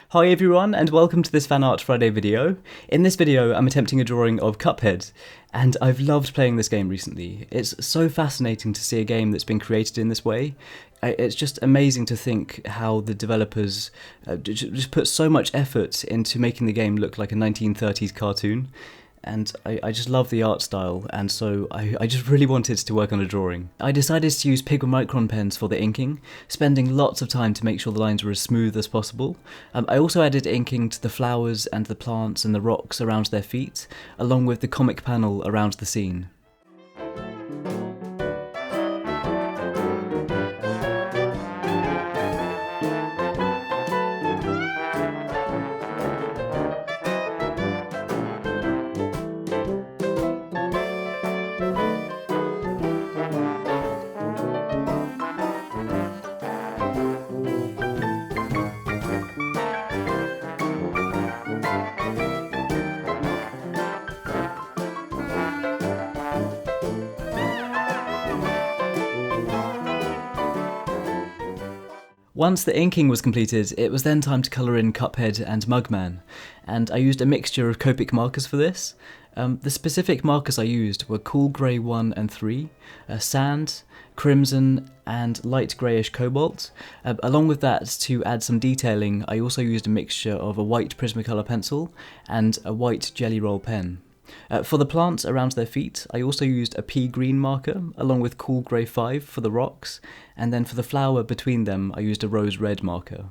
Hi everyone, and welcome to this Fan Art Friday video. In this video I'm attempting a drawing of Cuphead, and I've loved playing this game recently. It's so fascinating to see a game that's been created in this way. It's just amazing to think how the developers just put so much effort into making the game look like a 1930s cartoon. And I just love the art style, and so I just really wanted to work on a drawing. I decided to use Pigma Micron pens for the inking, spending lots of time to make sure the lines were as smooth as possible. I also added inking to the flowers and the plants and the rocks around their feet, along with the comic panel around the scene. Once the inking was completed, it was then time to colour in Cuphead and Mugman, and I used a mixture of Copic markers for this. The specific markers I used were Cool Grey 1 and 3, Sand, Crimson and Light Greyish Cobalt. Along with that, to add some detailing, I also used a mixture of a white Prismacolor pencil and a white Gellyroll pen. For the plants around their feet, I also used a pea green marker, along with Cool Grey 5 for the rocks, and then for the flower between them I used a rose red marker.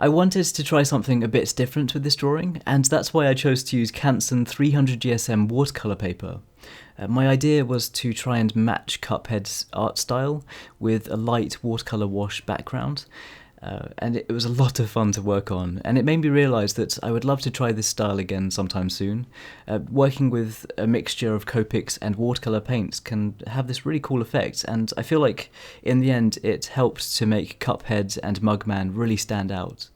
I wanted to try something a bit different with this drawing, and that's why I chose to use Canson 300 GSM watercolour paper. My idea was to try and match Cuphead's art style with a light watercolour wash background, and it was a lot of fun to work on, and it made me realise that I would love to try this style again sometime soon. Working with a mixture of Copics and watercolour paints can have this really cool effect, and I feel like in the end it helped to make Cuphead and Mugman really stand out.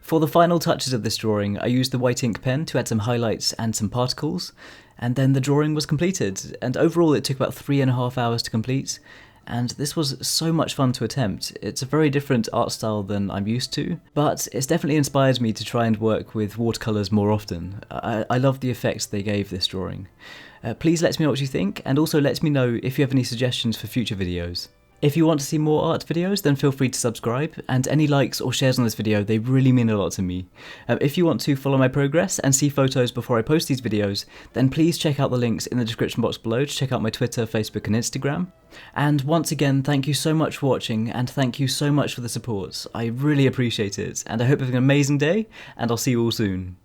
For the final touches of this drawing, I used the white ink pen to add some highlights and some particles, and then the drawing was completed, and overall it took about 3.5 hours to complete, and this was so much fun to attempt. It's a very different art style than I'm used to, but it's definitely inspired me to try and work with watercolours more often. I love the effects they gave this drawing. Please let me know what you think, and also let me know if you have any suggestions for future videos. If you want to see more art videos, then feel free to subscribe, and any likes or shares on this video, they really mean a lot to me. If you want to follow my progress and see photos before I post these videos, then please check out the links in the description box below to check out my Twitter, Facebook and Instagram. And once again, thank you so much for watching, and thank you so much for the support. I really appreciate it, and I hope you have an amazing day, and I'll see you all soon.